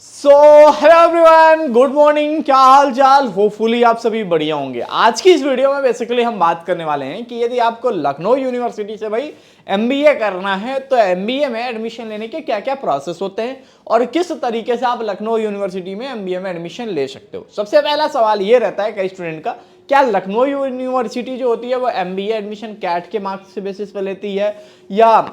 So hello everyone, good morning. क्या हाल चाल? Hopefully आप सभी बढ़िया होंगे। आज की इस वीडियो में बेसिकली हम बात करने वाले हैं कि यदि आपको लखनऊ यूनिवर्सिटी से भाई एमबीए करना है तो एमबीए में एडमिशन लेने के क्या क्या प्रोसेस होते हैं और किस तरीके से आप लखनऊ यूनिवर्सिटी में एमबीए में एडमिशन ले सकते हो। सबसे पहला सवाल ये रहता है कई स्टूडेंट का, क्या लखनऊ यूनिवर्सिटी जो होती है वो एमबीए एडमिशन कैट के मार्क्स के बेसिस पे लेती है या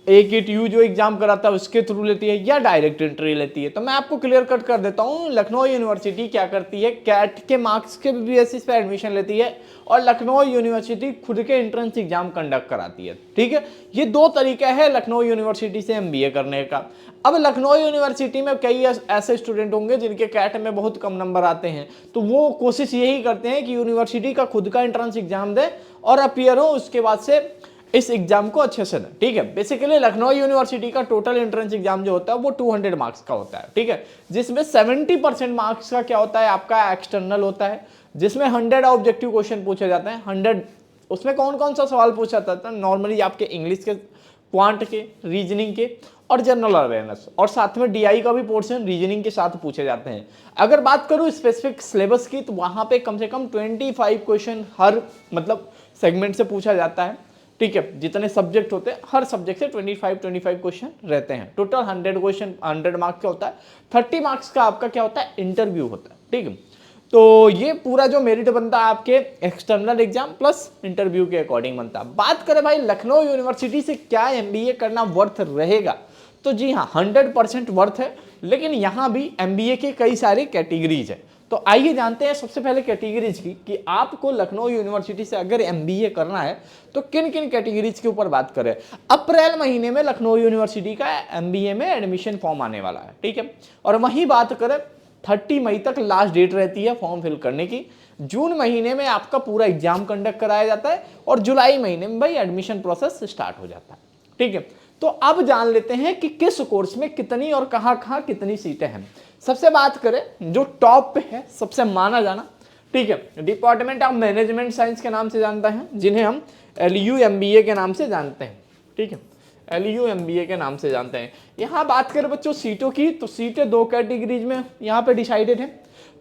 AKTU जो एग्जाम कराता है उसके थ्रू लेती है या डायरेक्ट एंट्री लेती है? तो मैं आपको क्लियर कट कर देता हूं, लखनऊ यूनिवर्सिटी क्या करती है, कैट के मार्क्स के बेसिस पे एडमिशन लेती है और लखनऊ यूनिवर्सिटी खुद के एंट्रेंस एग्जाम कंडक्ट कराती है। ठीक है, ये दो तरीका है लखनऊ यूनिवर्सिटी से एमबीए करने का। अब लखनऊ यूनिवर्सिटी में कई ऐसे स्टूडेंट होंगे जिनके कैट में बहुत कम नंबर आते हैं, तो वो कोशिश यही करते हैं कि यूनिवर्सिटी का खुद का एंट्रेंस एग्जाम दे और अपीयर हो, उसके बाद से इस एग्जाम को अच्छे से दें। ठीक है, बेसिकली लखनऊ यूनिवर्सिटी का टोटल एंट्रेंस एग्जाम जो होता है वो 200 मार्क्स का होता है। ठीक है, जिसमें 70% मार्क्स का क्या होता है, आपका एक्सटर्नल होता है, जिसमें 100 ऑब्जेक्टिव क्वेश्चन पूछे जाते हैं। 100 उसमें कौन कौन सा सवाल पूछा जाता है? नॉर्मली आपके इंग्लिश के, क्वांट के, रीजनिंग के और जनरल अवेयरनेस, और साथ में डीआई का भी पोर्शन रीजनिंग के साथ पूछे जाते हैं। अगर बात करूं स्पेसिफिक सिलेबस की तो वहां पे कम से कम 25 क्वेश्चन हर मतलब सेगमेंट से पूछा जाता है। ठीक है, जितने सब्जेक्ट होते हैं हर सब्जेक्ट से 25 क्वेश्चन रहते हैं। टोटल 100 क्वेश्चन 100 मार्क्स का होता है। 30 मार्क्स का आपका क्या होता है, इंटरव्यू होता है। ठीक है, तो ये पूरा जो मेरिट बनता है आपके एक्सटर्नल एग्जाम प्लस इंटरव्यू के अकॉर्डिंग बनता है। बात करें भाई लखनऊ यूनिवर्सिटी से क्या एमबीए करना वर्थ रहेगा, तो जी हाँ 100% वर्थ है, लेकिन यहाँ भी एमबीए के कई सारे कैटेगरीज है। तो आइए जानते हैं सबसे पहले कैटेगरीज की कि आपको लखनऊ यूनिवर्सिटी से अगर एमबीए करना है तो किन किन कैटेगरीज के ऊपर बात करें। अप्रैल महीने में लखनऊ यूनिवर्सिटी का एमबीए में एडमिशन फॉर्म आने वाला है। ठीक है, और वहीं बात करें 30 मई तक लास्ट डेट रहती है फॉर्म फिल करने की। जून महीने में आपका पूरा एग्जाम कंडक्ट कराया जाता है और जुलाई महीने में भाई एडमिशन प्रोसेस स्टार्ट हो जाता है। ठीक है, तो अब जान लेते हैं कि किस कोर्स में कितनी और कहां कितनी सीटें हैं। सबसे बात करें जो टॉप पे है, सबसे माना जाना, ठीक है, डिपार्टमेंट ऑफ मैनेजमेंट साइंस के नाम से जानता है, जिन्हें हम LUMBA के नाम से जानते हैं। ठीक है, LUMBA के नाम से जानते हैं। यहाँ बात करें बच्चों सीटों की, तो सीटें दो कैटेगरीज में यहाँ पे डिसाइडेड है।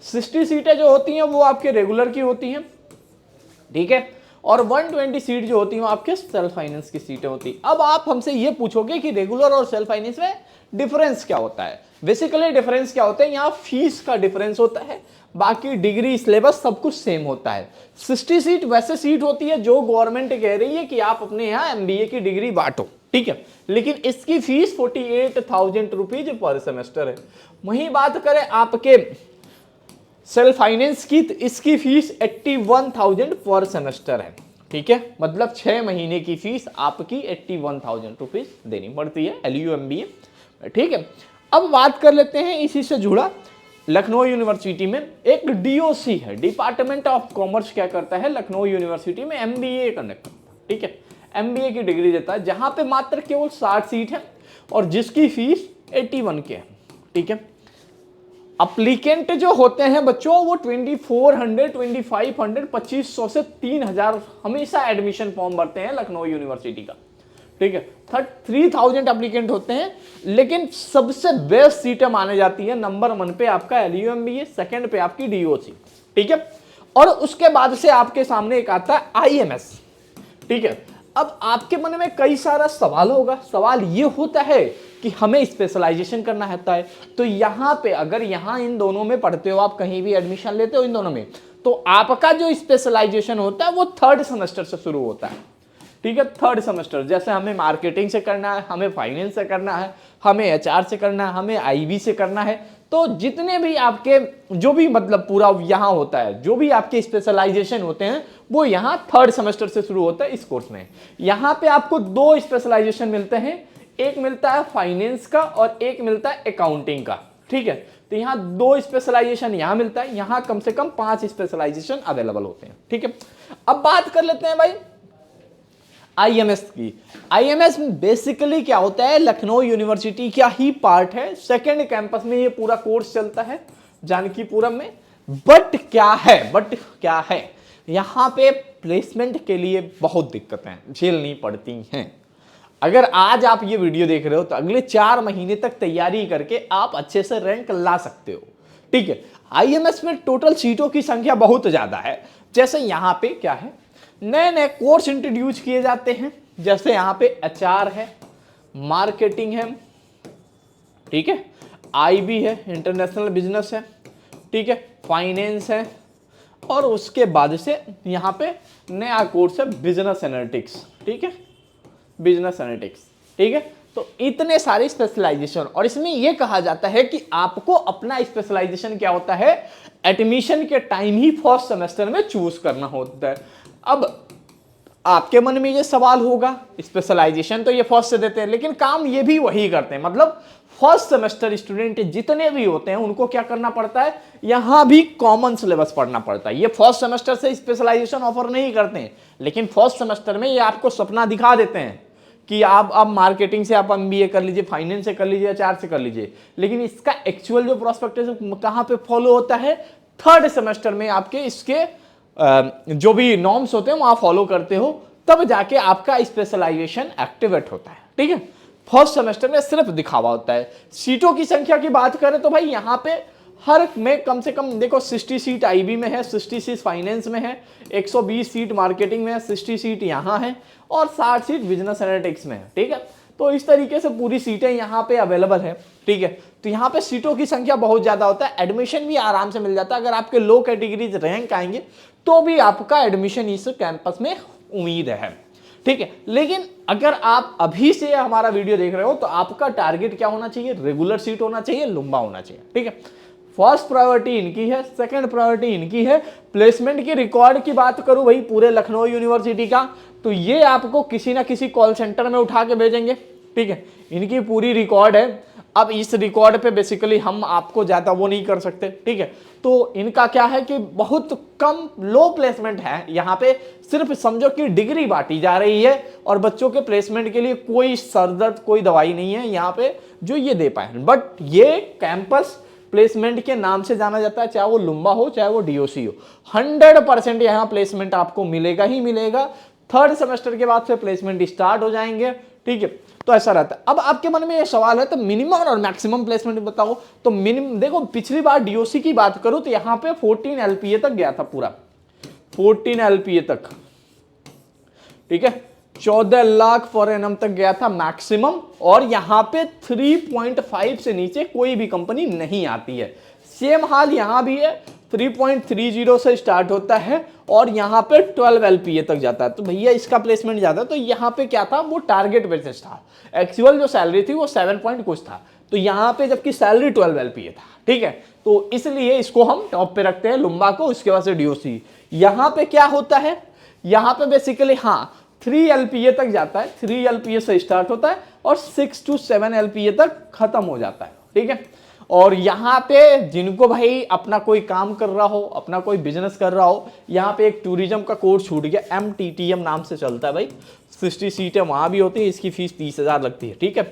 60 सीटें जो होती हैं वो आपके रेगुलर की होती हैं। ठीक है, और 120 सीट जो होती है वो आपके सेल्फ फाइनेंस की सीटें होती है। अब आप हमसे ये पूछोगे कि रेगुलर और सेल्फ फाइनेंस में डिफरेंस क्या होता है। बेसिकली डिफरेंस क्या होता है, यहाँ फीस का डिफरेंस होता है, बाकी डिग्री सिलेबस सब कुछ सेम होता है। 60 सीट वैसे सीट होती है जो गवर्नमेंट कह रही है कि आप अपने यहाँ एमबीए की डिग्री बांटो। ठीक है, लेकिन इसकी फीस 48,000 रुपीज पर सेमेस्टर है। वहीं बात करें आपके सेल्फ फाइनेंस की, तो इसकी फीस 81,000 पर सेमेस्टर है। ठीक है, मतलब 6 महीने की फीस आपकी 81,000 रुपीज देनी पड़ती है LUMBA। ठीक है, अब बात कर लेते हैं इसी से जुड़ा लखनऊ यूनिवर्सिटी में एक DOC है, डिपार्टमेंट ऑफ कॉमर्स क्या करता है लखनऊ यूनिवर्सिटी में एमबीए कंडक्ट करता है। ठीक है, एमबीए की डिग्री देता है, जहां पे मात्र केवल 60 सीट है और जिसकी फीस 81 के है। ठीक है, अप्लीकेंट जो होते हैं बच्चों वो 2400, 2500, 2500 से 3000 हमेशा एडमिशन फॉर्म भरते हैं लखनऊ यूनिवर्सिटी का। ठीक है, 3000 एप्लीकेंट होते हैं, लेकिन सबसे बेस्ट सीटें माने जाती है नंबर 1 पे आपका LUMBA, सेकंड पे आपकी DOC। ठीक है, और उसके बाद से आपके सामने एक आता है IMS। ठीक है, अब आपके मन में कई सारा सवाल होगा। सवाल ये होता है कि हमें स्पेशलाइजेशन करना होता है, तो यहाँ पे अगर यहाँ इन दोनों में पढ़ते हो, आप कहीं भी एडमिशन लेते हो इन दोनों में, तो आपका जो स्पेशलाइजेशन होता है वो 3rd सेमेस्टर से शुरू होता है। ठीक है, 3rd सेमेस्टर, जैसे हमें मार्केटिंग से करना है, हमें फाइनेंस से करना है, हमें HR से करना है, हमें IB से करना है, तो जितने भी आपके जो भी मतलब पूरा यहाँ होता है, जो भी आपके स्पेशलाइजेशन होते हैं वो यहाँ 3rd सेमेस्टर से शुरू होता है इस कोर्स में। यहाँ पे आपको 2 स्पेशलाइजेशन मिलते हैं, एक मिलता है फाइनेंस का और एक मिलता है अकाउंटिंग का। ठीक है, तो यहाँ 2 स्पेशलाइजेशन यहाँ मिलता है, यहाँ कम से कम 5 स्पेशलाइजेशन अवेलेबल होते हैं। ठीक है, अब बात कर लेते हैं भाई IMS की। IMS में बेसिकली क्या होता है, लखनऊ यूनिवर्सिटी का ही पार्ट है, सेकेंड कैंपस में ये पूरा कोर्स चलता है जानकीपुरम में। बट क्या है यहाँ पे प्लेसमेंट के लिए बहुत दिक्कतें झेलनी पड़ती हैं। अगर आज आप ये वीडियो देख रहे हो तो अगले 4 महीने तक तैयारी करके आप अच्छे से रैंक ला सकते हो। ठीक है, आईएमएस में टोटल सीटों की संख्या बहुत ज्यादा है। जैसे यहां पे क्या है, नए नए कोर्स इंट्रोड्यूस किए जाते हैं। जैसे यहां पे एचआर है, मार्केटिंग है, ठीक है, आईबी है, इंटरनेशनल बिजनेस है, ठीक है, फाइनेंस है, और उसके बाद से यहां पे नया कोर्स है बिजनेस एनालिटिक्स। ठीक है, बिजनेस एनालिटिक्स। ठीक है, तो इतने सारे स्पेशलाइजेशन, और इसमें यह कहा जाता है कि आपको अपना स्पेशलाइजेशन क्या होता है, एडमिशन के टाइम ही फर्स्ट सेमेस्टर में चूज करना होता है। अब आपके मन में ये सवाल होगा, स्पेशलाइजेशन तो ये फर्स्ट से देते हैं, लेकिन काम ये भी वही करते हैं। मतलब फर्स्ट सेमेस्टर स्टूडेंट जितने भी होते हैं उनको क्या करना पड़ता है, यहां भी कॉमन सिलेबस पढ़ना पड़ता है। ये फर्स्ट सेमेस्टर से स्पेशलाइजेशन ऑफर नहीं करते हैं, लेकिन फर्स्ट सेमेस्टर में ये आपको सपना दिखा देते हैं कि आप मार्केटिंग से आप एमबीए कर लीजिए, फाइनेंस से कर लीजिए, एचआर से कर लीजिए। लेकिन इसका एक्चुअल जो प्रोस्पेक्टस कहां पे फॉलो होता है, थर्ड सेमेस्टर में आपके इसके जो भी नॉर्म्स होते हैं वहां फॉलो करते हो, तब जाके आपका स्पेशलाइजेशन एक्टिवेट होता है। ठीक है, फर्स्ट सेमेस्टर में सिर्फ दिखावा होता है। सीटों की संख्या की बात करें तो भाई यहां पे हर में कम से कम देखो 60 सीट आईबी में है, 60 सीट फाइनेंस में है, 120 सीट मार्केटिंग में है, 60 सीट यहां है, और 60 सीट बिजनेस एनालिटिक्स में है। ठीक है, तो इस तरीके से पूरी सीटें यहां पे अवेलेबल है। ठीक है, तो यहां पे सीटों की संख्या बहुत ज्यादा होता है, एडमिशन भी आराम से मिल जाता है। अगर आपके लो कैटेगरीज रैंक आएंगे तो भी आपका एडमिशन इस कैंपस में उम्मीद है। ठीक है, लेकिन अगर आप अभी से हमारा वीडियो देख रहे हो तो आपका टारगेट क्या होना चाहिए, रेगुलर सीट होना चाहिए, लंबा होना चाहिए। ठीक है, फर्स्ट प्रायोरिटी इनकी है, सेकंड प्रायोरिटी इनकी है। प्लेसमेंट की रिकॉर्ड की बात करूं भाई पूरे लखनऊ यूनिवर्सिटी का, तो ये आपको किसी ना किसी कॉल सेंटर में उठा के भेजेंगे। ठीक है, इनकी पूरी रिकॉर्ड है। अब इस रिकॉर्ड पे बेसिकली हम आपको ज्यादा वो नहीं कर सकते। ठीक है, तो इनका क्या है कि बहुत कम लो प्लेसमेंट है यहाँ पे, सिर्फ समझो कि डिग्री बांटी जा रही है और बच्चों के प्लेसमेंट के लिए कोई सरदर्द, कोई दवाई नहीं है यहाँ पे जो ये दे पाए। बट ये कैंपस प्लेसमेंट के नाम से जाना जाता है, चाहे वो लुम्बा हो चाहे वो डीओसी हो। 100% यहाँ प्लेसमेंट आपको मिलेगा ही मिलेगा। थर्ड सेमेस्टर के बाद से प्लेसमेंट स्टार्ट हो जाएंगे। ठीक है, तो ऐसा रहता है। अब आपके मन में ये सवाल है तो मिनिमम और मैक्सिमम प्लेसमेंट बताओ। तो मिनिमम देखो, पिछली बार डीओसी की बात करूं तो यहां पे 14 एलपीए तक गया था, पूरा 14 एलपीए तक। ठीक है, 14 लाख पर एनम तक गया था मैक्सिमम, और यहां पे 3.5 से नीचे कोई भी कंपनी नहीं आती है। सेम हाल यहां भी है, 3.30 से स्टार्ट होता है और यहां पे 12 एलपीए तक जाता है। तो भैया इसका प्लेसमेंट ज्यादा, तो यहां पे क्या था, वो टारगेट बेसिस था। एक्चुअल जो सैलरी थी वो 7 पॉइंट कुछ था, तो यहां पे जबकि सैलरी 12 एलपीए था। ठीक है, तो इसलिए इसको हम टॉप पे रखते हैं लुम्बा को, उसके बाद से डीओसी। यहां पे क्या होता है, यहां पे बेसिकली 3 एलपीए तक जाता है, 3 एलपीए से स्टार्ट होता है और 6 to 7 एलपीए तक खत्म हो जाता है। ठीक है, और यहाँ पे जिनको भाई अपना कोई काम कर रहा हो, अपना कोई बिजनेस कर रहा हो, यहाँ पे एक टूरिज्म का कोर्स छूट गया, MTTM नाम से चलता है भाई, 60 सीटें वहाँ भी होती है, इसकी फीस 30,000 लगती है। ठीक है,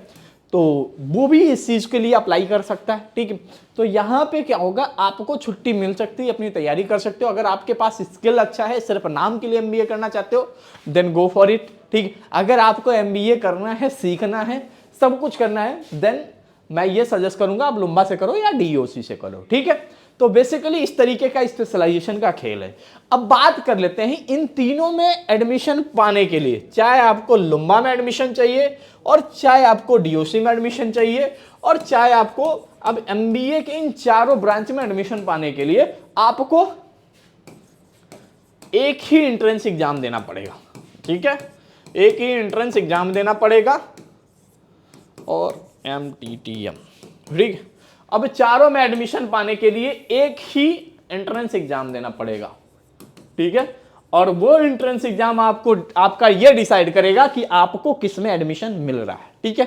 तो वो भी इस चीज़ के लिए अप्लाई कर सकता है। ठीक है, तो यहाँ पे क्या होगा, आपको छुट्टी मिल सकती है, अपनी तैयारी कर सकते हो। अगर आपके पास स्किल अच्छा है, सिर्फ नाम के लिए MBA करना चाहते हो, देन गो फॉर इट। ठीक, अगर आपको MBA करना है, सीखना है, सब कुछ करना है, देन मैं ये सजेस्ट करूंगा आप लुम्बा से करो या डीओसी से करो। ठीक है, तो बेसिकली इस तरीके का स्पेशलाइजेशन का खेल है। अब बात कर लेते हैं इन तीनों में एडमिशन पाने के लिए, चाहे आपको लुम्बा में एडमिशन चाहिए, और चाहे आपको डीओसी में एडमिशन चाहिए, और चाहे आपको अब एमबीए के इन चारों ब्रांच में एडमिशन पाने के लिए आपको एक ही एंट्रेंस एग्जाम देना पड़ेगा। ठीक है, एक ही एंट्रेंस एग्जाम देना पड़ेगा, और MTTM। ठीक, अब चारों में एडमिशन पाने के लिए एक ही एंट्रेंस एग्जाम देना पड़ेगा। ठीक है, और वो एंट्रेंस एग्जाम आपको आपका ये डिसाइड करेगा कि आपको किस में एडमिशन मिल रहा है। ठीक है,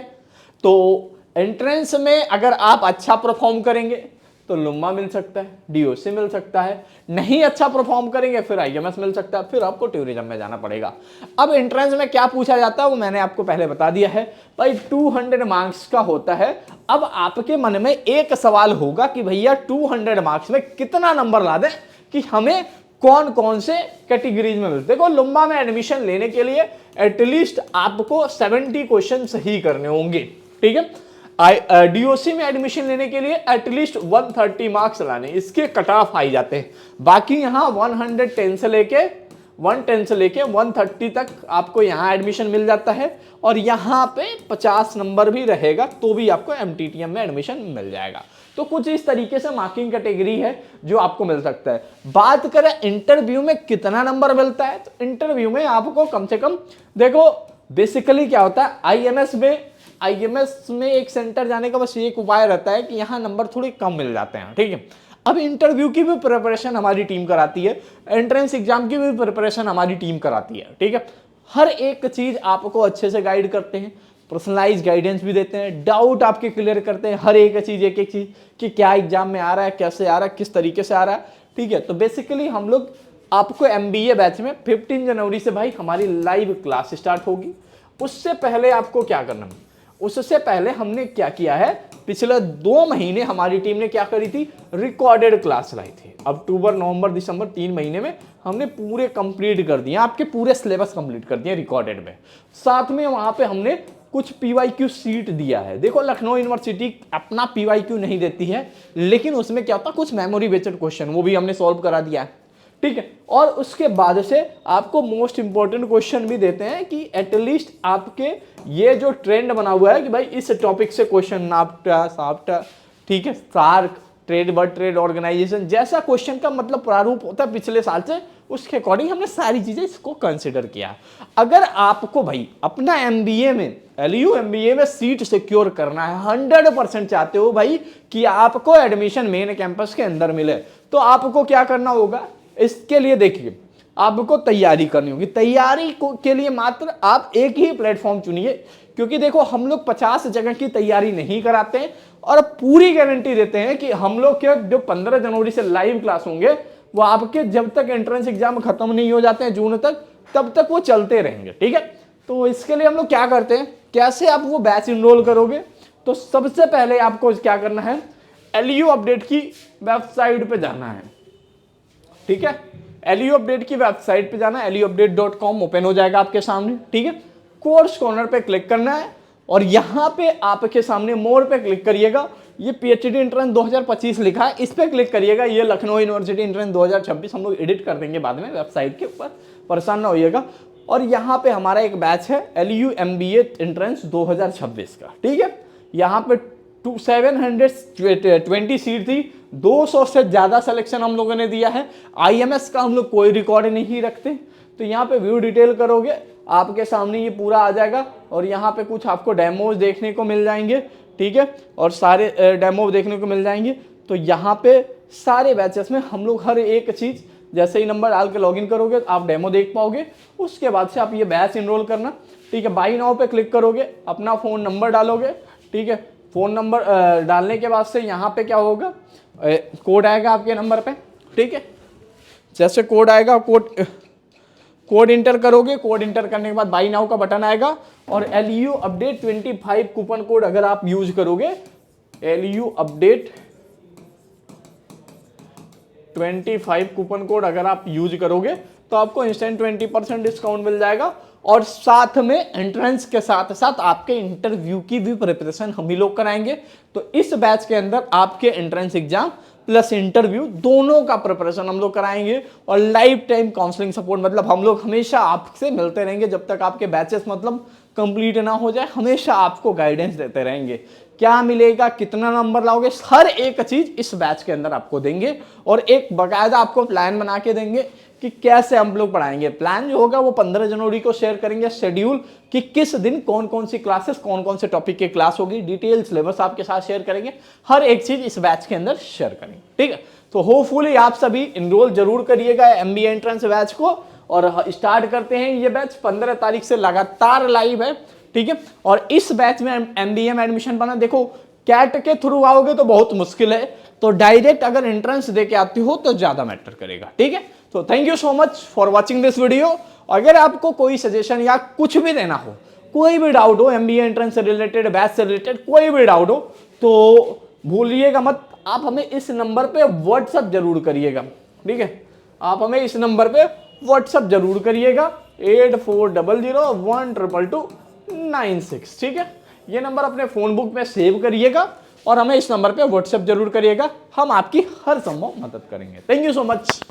तो एंट्रेंस में अगर आप अच्छा परफॉर्म करेंगे तो लुम्बा मिल सकता है, डीओसी मिल सकता है, नहीं अच्छा परफॉर्म करेंगे फिर आईएमएस मिल सकता है, फिर आपको टूरिज्म में जाना पड़ेगा। अब एंट्रेंस में क्या पूछा जाता है वो मैंने आपको पहले बता दिया है भाई, 200 मार्क्स का होता है। अब आपके मन में एक सवाल होगा कि भैया 200 मार्क्स में कितना नंबर ला दें कि हमें कौन कौन से कैटेगरीज में मिलते हैं। देखो लुम्बा में एडमिशन लेने के लिए एटलीस्ट आपको 70 क्वेश्चन सही करने होंगे, ठीक है। डीओसी में एडमिशन लेने के लिए एटलीस्ट 130 मार्क्स लाने, इसके कट ऑफ आ जाते हैं। बाकी यहाँ 110 से लेके 130 तक आपको यहाँ एडमिशन मिल जाता है, और यहाँ पे 50 नंबर भी रहेगा तो भी आपको एमटीटीएम में एडमिशन मिल जाएगा। तो कुछ इस तरीके से मार्किंग कैटेगरी है जो आपको मिल सकता है। बात करें इंटरव्यू में कितना नंबर मिलता है, तो इंटरव्यू में आपको कम से कम, देखो बेसिकली क्या होता है, आईएमएस में एक सेंटर जाने का बस एक उपाय रहता है कि यहाँ नंबर थोड़े कम मिल जाते हैं, ठीक है। अब इंटरव्यू की भी प्रिपरेशन हमारी टीम कराती है, एंट्रेंस एग्जाम की भी प्रिपरेशन हमारी टीम कराती है, ठीक है। हर एक चीज आपको अच्छे से गाइड करते हैं, पर्सनलाइज गाइडेंस भी देते हैं, डाउट आपके क्लियर करते हैं, हर एक चीज एक चीज कि क्या एग्जाम में आ रहा है, कैसे आ रहा है, किस तरीके से आ रहा है, ठीक है। तो बेसिकली हम लोग आपको एमबीए बैच में 15 जनवरी से भाई हमारी लाइव क्लास स्टार्ट होगी। उससे पहले आपको क्या करना है, उससे पहले हमने क्या किया है, पिछले 2 महीने हमारी टीम ने क्या करी थी, रिकॉर्डेड क्लास लाई थी। अक्टूबर नवंबर दिसंबर 3 महीने में हमने पूरे कंप्लीट कर दिए, आपके पूरे सिलेबस कंप्लीट कर दिए रिकॉर्डेड में। साथ में वहां पे हमने कुछ पीवाईक्यू सीट दिया है। देखो लखनऊ यूनिवर्सिटी अपना पीवाईक्यू नहीं देती है, लेकिन उसमें क्या होता है, कुछ मेमोरी बेस्ड क्वेश्चन वो भी हमने सॉल्व करा दिया है, ठीक है। और उसके बाद से आपको मोस्ट इंपॉर्टेंट क्वेश्चन भी देते हैं कि एटलीस्ट आपके ये जो ट्रेंड बना हुआ है कि भाई इस टॉपिक से क्वेश्चन नाफ्टा साफ्टा, ठीक है, SAARC, trade world trade organization जैसा क्वेश्चन का मतलब प्रारूप होता है पिछले साल से, उसके अकॉर्डिंग हमने सारी चीजें इसको कंसिडर किया। अगर आपको भाई अपना एमबीए में, एलयू एमबीए में सीट सिक्योर करना है, 100% चाहते हो भाई कि आपको एडमिशन मेन कैंपस के अंदर मिले, तो आपको क्या करना होगा, इसके लिए देखिए आपको तैयारी करनी होगी। तैयारी के लिए मात्र आप एक ही प्लेटफॉर्म चुनिए, क्योंकि देखो हम लोग 50 जगह की तैयारी नहीं कराते हैं, और पूरी गारंटी देते हैं कि हम लोग के जो 15 जनवरी से लाइव क्लास होंगे वो आपके जब तक एंट्रेंस एग्जाम खत्म नहीं हो जाते हैं जून तक, तब तक वो चलते रहेंगे, ठीक है। तो इसके लिए हम लोग क्या करते हैं, कैसे आप वो बैच इनरोल करोगे, तो सबसे पहले आपको क्या करना है, एलयू अपडेट की वेबसाइट पे जाना है, ठीक है। एलयू अपडेट की वेबसाइट पे जाना, luupdate.com ओपन हो जाएगा आपके सामने, ठीक है। कोर्स कॉर्नर पे क्लिक करना है, और यहां पे आपके सामने मोर पे क्लिक करिएगा, ये पीएचडी एंट्रेंस 2025 लिखा है, इस पे क्लिक करिएगा। ये लखनऊ यूनिवर्सिटी एंट्रेंस 2026 हम लोग एडिट कर देंगे बाद में वेबसाइट के ऊपर, परेशान ना होइएगा। और यहाँ पे हमारा एक बैच है एलयू एमबीए एंट्रेंस 2026 का, ठीक है। यहाँ पे 720 सीट थी, 200 से ज्यादा सिलेक्शन हम लोगों ने दिया है। आईएमएस का हम लोग कोई रिकॉर्ड नहीं रखते, तो यहाँ पे व्यू डिटेल करोगे आपके सामने ये पूरा आ जाएगा, और यहाँ पे कुछ आपको डेमोज देखने को मिल जाएंगे, ठीक है, और सारे डेमो देखने को मिल जाएंगे। तो यहाँ पे सारे बैचेस में हम लोग हर एक चीज, जैसे ही नंबर डाल के लॉगिन करोगे आप डेमो देख पाओगे। उसके बाद से आप ये बैच इनरोल करना, ठीक है। बाई नाउ पे क्लिक करोगे, अपना फोन नंबर डालोगे, ठीक है। फोन नंबर डालने के बाद से यहाँ पे क्या होगा, कोड आएगा आपके नंबर पे, ठीक है। जैसे कोड आएगा, कोड इंटर करोगे, कोड इंटर करने के बाद बाई नाउ का बटन आएगा, और एलयू अपडेट 25 कूपन कोड अगर आप यूज करोगे, एलयू अपडेट 25 कूपन कोड अगर आप यूज करोगे तो आपको इंस्टेंट 20% डिस्काउंट मिल जाएगा। और साथ में एंट्रेंस के साथ साथ आपके इंटरव्यू की भी प्रिपरेशन हम ही लोग कराएंगे। तो इस बैच के अंदर आपके एंट्रेंस एग्जाम प्लस इंटरव्यू दोनों का प्रिपरेशन हम लोग कराएंगे, और लाइफ टाइम काउंसलिंग सपोर्ट, मतलब हम लोग हमेशा आपसे मिलते रहेंगे जब तक आपके बैचेस मतलब कंप्लीट ना हो जाए, हमेशा आपको गाइडेंस देते रहेंगे। क्या मिलेगा, कितना नंबर लाओगे, हर एक चीज इस बैच के अंदर आपको देंगे, और एक बाकायदा आपको प्लान बना के देंगे कि कैसे हम लोग पढ़ाएंगे। प्लान जो होगा वो 15 जनवरी को शेयर करेंगे, शेड्यूल कि किस दिन कौन कौन सी क्लासेस, कौन कौन से टॉपिक की क्लास होगी, डिटेल सिलेबस आपके साथ शेयर करेंगे, हर एक चीज इस बैच के अंदर शेयर करेंगे, ठीक है। तो होपफुली आप सभी इनरोल जरूर करिएगा एमबीए एंट्रेंस बैच को, और स्टार्ट करते हैं। ये बैच 15 तारीख से लगातार लाइव है, ठीक है। और इस बैच में एमबीए में एडमिशन पाना, देखो कैट के थ्रू आओगे तो बहुत मुश्किल है, तो डायरेक्ट अगर एंट्रेंस दे के आती हो तो ज्यादा मैटर करेगा, ठीक है। तो thank you so much for watching this video. अगर आपको कोई सजेशन या कुछ भी देना हो, कोई भी डाउट हो एमबीए एंट्रेंस से रिलेटेड, बैच से रिलेटेड कोई भी डाउट हो, तो भूलिएगा मत, आप हमें इस नंबर पे व्हाट्सएप जरूर करिएगा, ठीक है। आप हमें इस नंबर पे व्हाट्सअप जरूर करिएगा 8400122296। ठीक है, ये नंबर अपने फोन बुक में सेव करिएगा और हमें इस नंबर पे व्हाट्सएप जरूर करिएगा, हम आपकी हर संभव मदद करेंगे। Thank you so much.